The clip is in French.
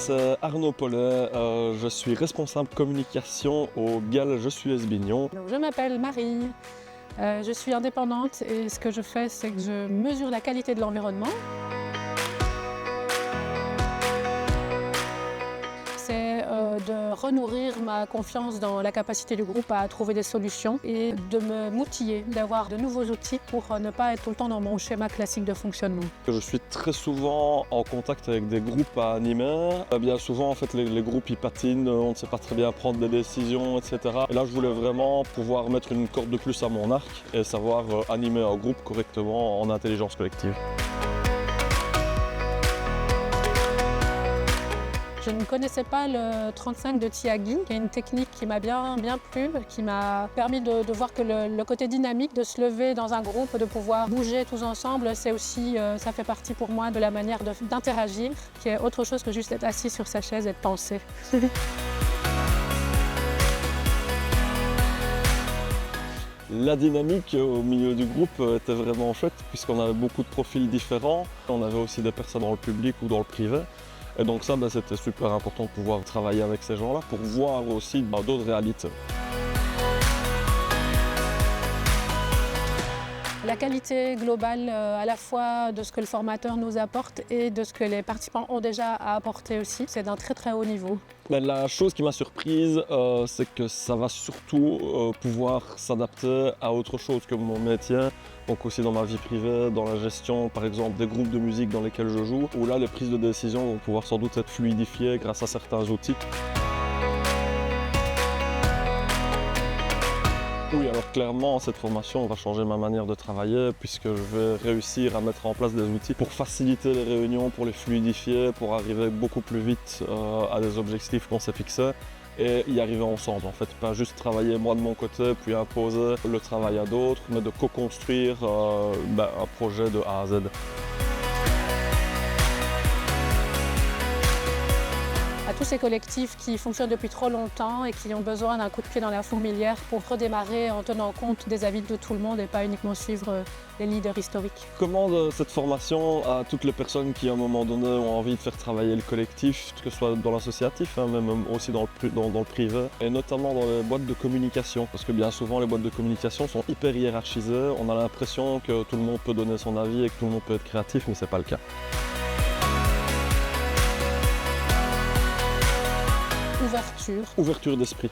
c'est Arnaud Paulet, je suis responsable communication au GAL Je suis Esbignon. Donc, je m'appelle Marie, je suis indépendante et ce que je fais, c'est que je mesure la qualité de l'environnement. C'est de renourrir ma confiance dans la capacité du groupe à trouver des solutions et de me motiver, d'avoir de nouveaux outils pour ne pas être tout le temps dans mon schéma classique de fonctionnement. Je suis très souvent en contact avec des groupes à animer. Bien souvent, en fait, les groupes ils patinent, on ne sait pas très bien prendre des décisions, etc. Et là, je voulais vraiment pouvoir mettre une corde de plus à mon arc et savoir animer un groupe correctement en intelligence collective. Je ne connaissais pas le 35 de Tiagui, qui est une technique qui m'a bien plu, qui m'a permis de voir que le côté dynamique, de se lever dans un groupe, de pouvoir bouger tous ensemble, c'est aussi, ça fait partie pour moi de la manière d'interagir, qui est autre chose que juste être assis sur sa chaise et de penser. La dynamique au milieu du groupe était vraiment chouette puisqu'on avait beaucoup de profils différents. On avait aussi des personnes dans le public ou dans le privé. Et donc ça, c'était super important de pouvoir travailler avec ces gens-là pour voir aussi d'autres réalités. La qualité globale à la fois de ce que le formateur nous apporte et de ce que les participants ont déjà à apporter aussi, c'est d'un très haut niveau. La chose qui m'a surprise, c'est que ça va surtout pouvoir s'adapter à autre chose que mon métier. Donc aussi dans ma vie privée, dans la gestion par exemple des groupes de musique dans lesquels je joue, où là les prises de décision vont pouvoir sans doute être fluidifiées grâce à certains outils. Oui, alors clairement, cette formation va changer ma manière de travailler puisque je vais réussir à mettre en place des outils pour faciliter les réunions, pour les fluidifier, pour arriver beaucoup plus vite à des objectifs qu'on s'est fixés et y arriver ensemble. En fait, pas juste travailler moi de mon côté puis imposer le travail à d'autres, mais de co-construire un projet de A à Z. À tous ces collectifs qui fonctionnent depuis trop longtemps et qui ont besoin d'un coup de pied dans la fourmilière pour redémarrer en tenant compte des avis de tout le monde et pas uniquement suivre les leaders historiques. Je recommande cette formation à toutes les personnes qui à un moment donné ont envie de faire travailler le collectif, que ce soit dans l'associatif, même aussi dans le privé, et notamment dans les boîtes de communication, parce que bien souvent les boîtes de communication sont hyper hiérarchisées, on a l'impression que tout le monde peut donner son avis et que tout le monde peut être créatif, mais c'est pas le cas. Ouverture. Ouverture d'esprit.